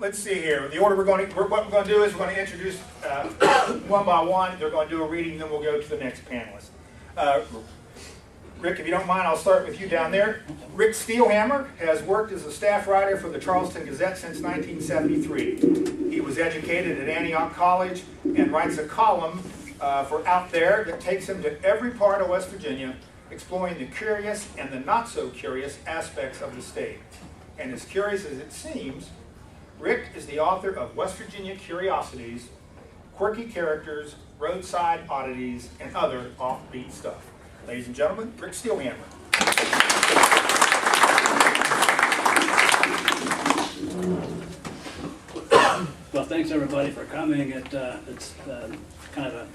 let's see here. The order what we're going to do is we're going to introduce one by one. They're going to do a reading, then we'll go to the next panelist. Rick, if you don't mind, I'll start with you down there. Rick Steelhammer has worked as a staff writer for the Charleston Gazette since 1973. He was educated at Antioch College and writes a column for Out There that takes him to every part of West Virginia, exploring the curious and the not so curious aspects of the state. And as curious as it seems, Rick is the author of West Virginia Curiosities, Quirky Characters, Roadside Oddities, and other offbeat stuff. Ladies and gentlemen, Rick Steelhammer. Well, thanks everybody for coming. It's kind of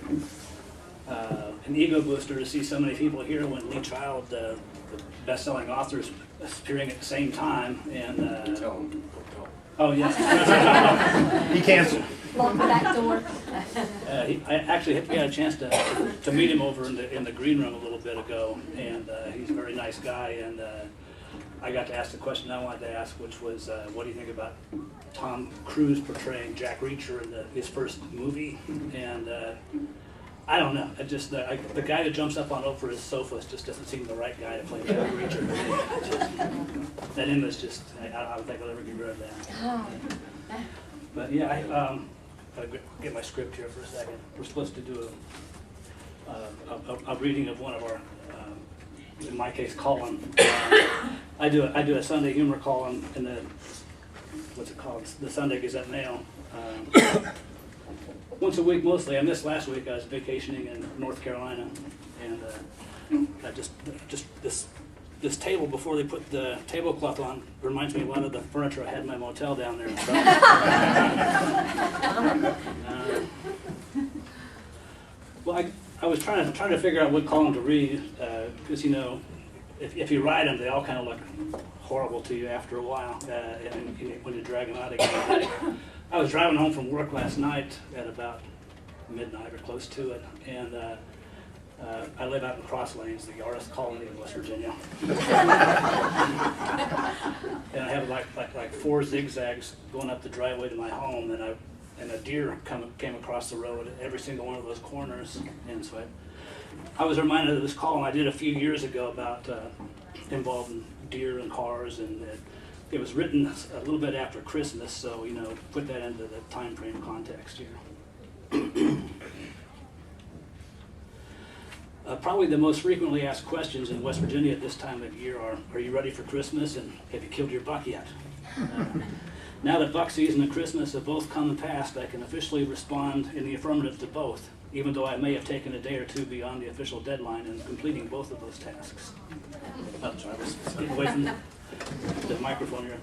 an ego booster to see so many people here when Lee Child, the best-selling author, is appearing at the same time. And oh yes, He canceled. Lock the back door. I actually had a chance to meet him over in the green room a little bit ago, and he's a very nice guy. And I got to ask the question I wanted to ask, which was, what do you think about Tom Cruise portraying Jack Reacher in his first movie? And I don't know. The guy that jumps up on over his sofa just doesn't seem the right guy to play Jack Reacher. That image just, I don't think I'll ever get rid of that. But yeah, I'll get my script here for a second. We're supposed to do a reading of one of our, in my case, column. I do a Sunday humor column in the, what's it called? The Sunday Gazette Mail. Once a week mostly. I missed last week. I was vacationing in North Carolina, and I just this table before they put the tablecloth on reminds me a lot of the furniture I had in my motel down there. Well, I was trying to figure out what column to read, because if you write them, they all kind of look horrible to you after a while, and when you drag them out again. I was driving home from work last night at about midnight or close to it, and I live out in Cross Lanes, the Yarris Colony of West Virginia. And I have like 4 zigzags going up the driveway to my home, and a deer came across the road at every single one of those corners. And so I was reminded of this column I did a few years ago about involving deer and cars, and it was written a little bit after Christmas, so put that into the time frame context here. Probably the most frequently asked questions in West Virginia at this time of year are you ready for Christmas, and have you killed your buck yet? Now that buck season and Christmas have both come and passed, I can officially respond in the affirmative to both, even though I may have taken a day or two beyond the official deadline in completing both of those tasks. Oh, sorry, let's get away from the microphone here.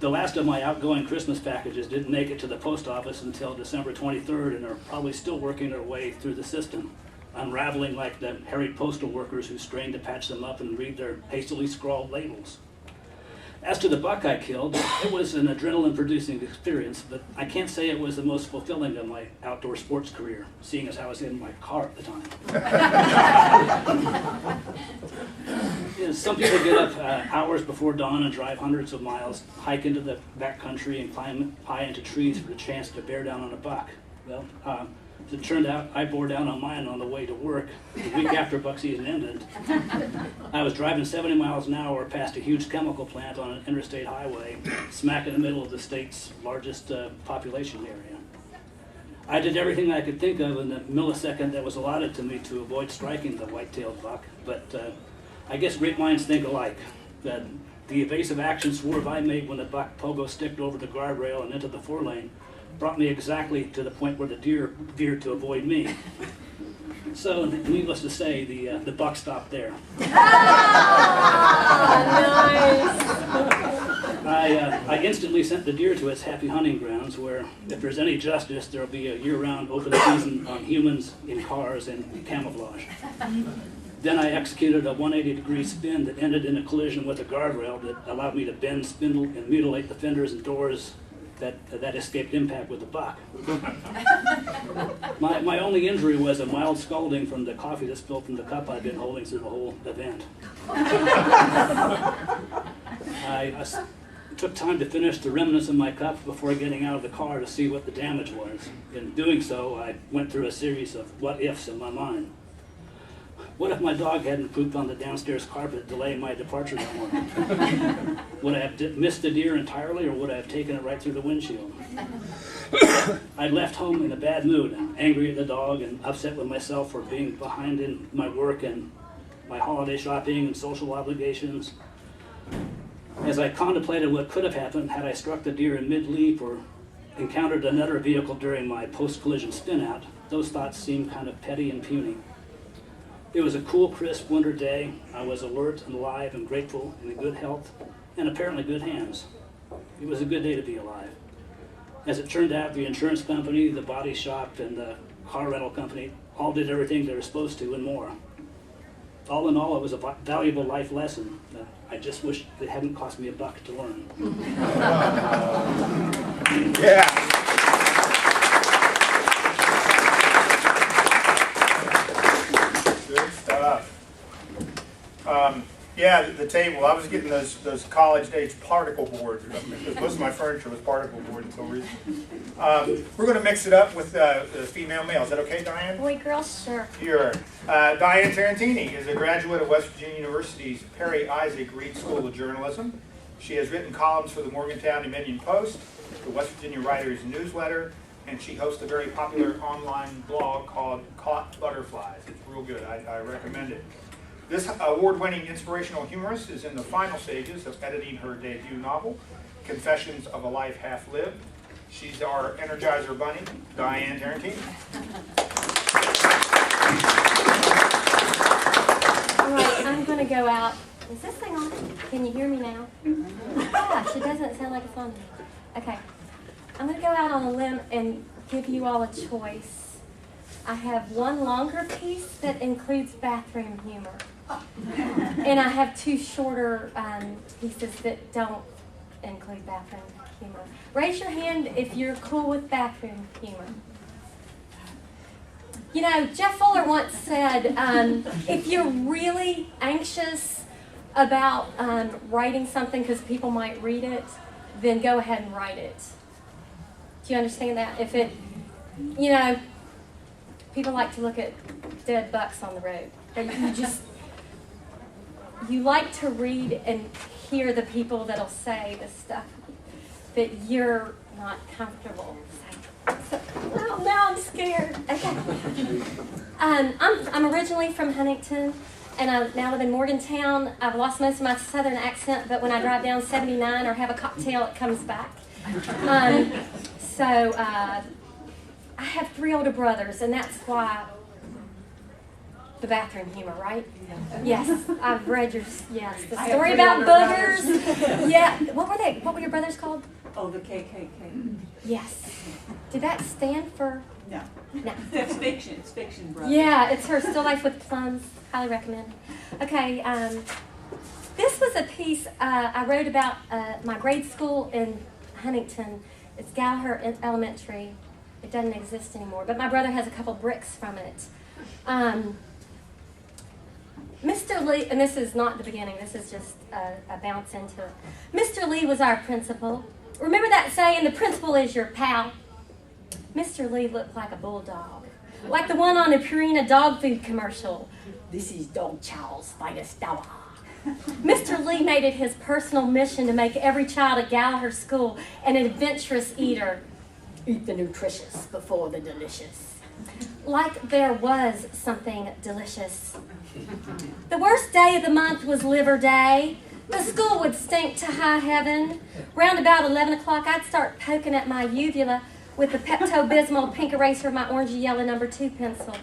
The last of my outgoing Christmas packages didn't make it to the post office until December 23rd, and are probably still working their way through the system, unraveling like the harried postal workers who strain to patch them up and read their hastily scrawled labels. As to the buck I killed, it was an adrenaline-producing experience, but I can't say it was the most fulfilling of my outdoor sports career, seeing as how I was in my car at the time. Some people get up hours before dawn and drive hundreds of miles, hike into the backcountry, and climb high into trees for the chance to bear down on a buck. Well, as it turned out, I bore down on mine on the way to work the week after buck season ended. I was driving 70 miles an hour past a huge chemical plant on an interstate highway, smack in the middle of the state's largest population area. I did everything I could think of in the millisecond that was allotted to me to avoid striking the white-tailed buck, but I guess great minds think alike. The evasive action swerve I made when the buck pogo sticked over the guardrail and into the 4-lane brought me exactly to the point where the deer veered to avoid me. So, needless to say, the buck stopped there. Nice. I instantly sent the deer to its happy hunting grounds, where, if there's any justice, there'll be a year-round open season on humans, in cars, and camouflage. Then I executed a 180-degree spin that ended in a collision with a guardrail that allowed me to bend, spindle, and mutilate the fenders and doors that escaped impact with the buck. My only injury was a mild scalding from the coffee that spilled from the cup I'd been holding through the whole event. It took time to finish the remnants of my cup before getting out of the car to see what the damage was. In doing so, I went through a series of what-ifs in my mind. What if my dog hadn't pooped on the downstairs carpet, delaying my departure that morning? Would I have missed the deer entirely, or would I have taken it right through the windshield? I left home in a bad mood, angry at the dog and upset with myself for being behind in my work and my holiday shopping and social obligations. As I contemplated what could have happened had I struck the deer in mid-leap or encountered another vehicle during my post-collision spin-out, those thoughts seemed kind of petty and puny. It was a cool, crisp winter day. I was alert and alive and grateful and in good health and apparently good hands. It was a good day to be alive. As it turned out, the insurance company, the body shop, and the car rental company all did everything they were supposed to and more. All in all, it was a valuable life lesson that I just wish it hadn't cost me $1 to learn. Yeah. Good stuff. Yeah, the table. I was getting those college-age particle boards. Most of my furniture was particle board until recently. We're going to mix it up with the female male. Is that okay, Diane? Boy, girl, sure. Sure. Diane Tarantini is a graduate of West Virginia University's Perry Isaac Reed School of Journalism. She has written columns for the Morgantown Dominion Post, the West Virginia Writers Newsletter, and she hosts a very popular online blog called Caught Butterflies. It's real good. I recommend it. This award-winning inspirational humorist is in the final stages of editing her debut novel, Confessions of a Life Half Lived. She's our Energizer Bunny, Diane Tarantini. All right, I'm going to go out. Is this thing on? Can you hear me now? Gosh, it doesn't sound like it's on. Okay. I'm going to go out on a limb and give you all a choice. I have one longer piece that includes bathroom humor. And I have two shorter pieces that don't include bathroom humor. Raise your hand if you're cool with bathroom humor. You know, Jeff Fuller once said, if you're really anxious about writing something because people might read it, then go ahead and write it. Do you understand that? If it, you know, people like to look at dead bucks on the road. You like to read and hear the people that'll say the stuff that you're not comfortable saying. So, oh, now I'm scared. Okay. I'm originally from Huntington, and I now live in Morgantown. I've lost most of my southern accent, but when I drive down 79 or have a cocktail, it comes back. I have 3 older brothers, and that's why the bathroom humor, right? Yes, I've read your, yes, the story about boogers. Yeah, what were they? What were your brothers called? Oh, the KKK. Yes. Did that stand for? No. No. It's fiction. It's fiction, brother. Yeah, it's her Still Life with Plums. Highly recommend. Okay, this was a piece I wrote about my grade school in Huntington. It's Gallagher Elementary. It doesn't exist anymore, but my brother has a couple bricks from it. Mr. Lee, and this is not the beginning, this is just a bounce into it. Mr. Lee was our principal. Remember that saying, the principal is your pal? Mr. Lee looked like a bulldog, like the one on a Purina dog food commercial. This is Dog Chow's finest hour. Mr. Lee made it his personal mission to make every child at Gallagher School an adventurous eater. Eat the nutritious before the delicious. Like there was something delicious. The worst day of the month was Liver Day. The school would stink to high heaven. Round about 11 o'clock, I'd start poking at my uvula with the Pepto-Bismol pink eraser of my orangey yellow number 2 pencil.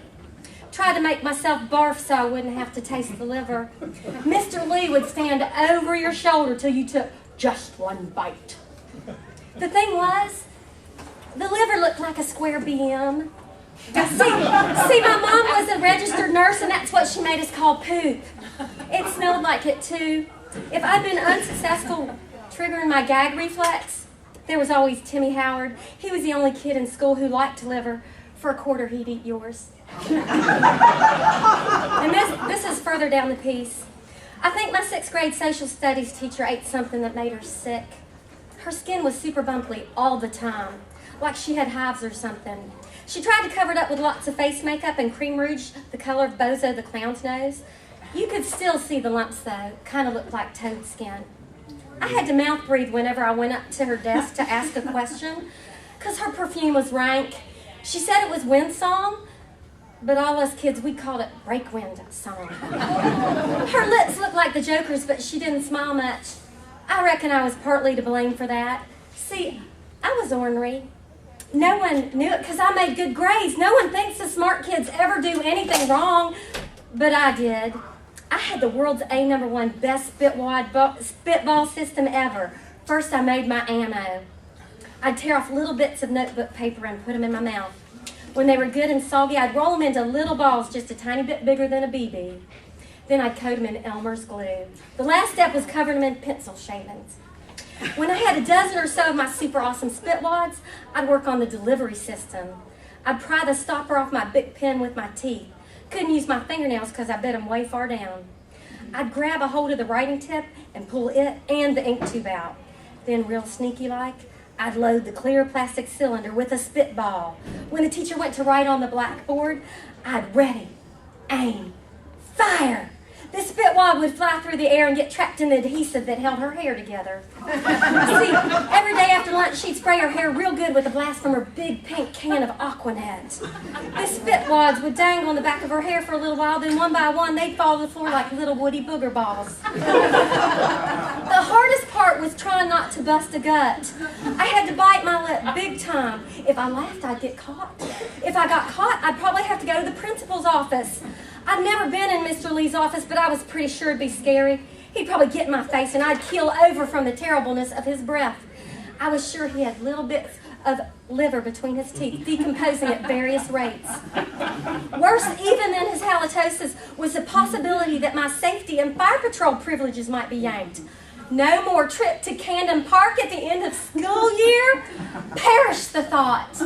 Tried to make myself barf so I wouldn't have to taste the liver. Mr. Lee would stand over your shoulder till you took just one bite. The thing was, the liver looked like a square BM. See, my mom was a registered nurse, and that's what she made us call poop. It smelled like it, too. If I'd been unsuccessful triggering my gag reflex, there was always Timmy Howard. He was the only kid in school who liked liver. For a quarter, he'd eat yours. And this is further down the piece. I think my 6th grade social studies teacher ate something that made her sick. Her skin was super bumpy all the time, like she had hives or something. She tried to cover it up with lots of face makeup and cream rouge, the color of Bozo the Clown's nose. You could still see the lumps, though. Kind of looked like toad skin. I had to mouth breathe whenever I went up to her desk to ask a question, because her perfume was rank. She said it was wind song, but all us kids, we called it break wind song. Her lips looked like the Joker's, but she didn't smile much. I reckon I was partly to blame for that. See, I was ornery. No one knew it because I made good grades. No one thinks the smart kids ever do anything wrong, but I did. I had the world's #1 best spitball system ever. First, I made my ammo. I'd tear off little bits of notebook paper and put them in my mouth. When they were good and soggy, I'd roll them into little balls just a tiny bit bigger than a BB. Then I'd coat them in Elmer's glue. The last step was covering them in pencil shavings. When I had a dozen or so of my super awesome spit wads, I'd work on the delivery system. I'd pry the stopper off my big pen with my teeth. Couldn't use my fingernails because I bit them way far down. I'd grab a hold of the writing tip and pull it and the ink tube out. Then, real sneaky-like, I'd load the clear plastic cylinder with a spitball. When the teacher went to write on the blackboard, I'd ready, aim, fire. The spit wad would fly through the air and get trapped in the adhesive that held her hair together. See, every day after lunch, she'd spray her hair real good with a blast from her big pink can of Aquanet. The spit wads would dangle on the back of her hair for a little while, then one by one, they'd fall to the floor like little woody booger balls. The hardest part was trying not to bust a gut. I had to bite my lip big time. If I laughed, I'd get caught. If I got caught, I'd probably have to go to the principal's office. I'd never been in Mr. Lee's office, but I was pretty sure it'd be scary. He'd probably get in my face and I'd keel over from the terribleness of his breath. I was sure he had little bits of liver between his teeth, decomposing at various rates. Worse even than his halitosis was the possibility that my safety and fire patrol privileges might be yanked. No more trip to Camden Park at the end of school year? Perish the thought.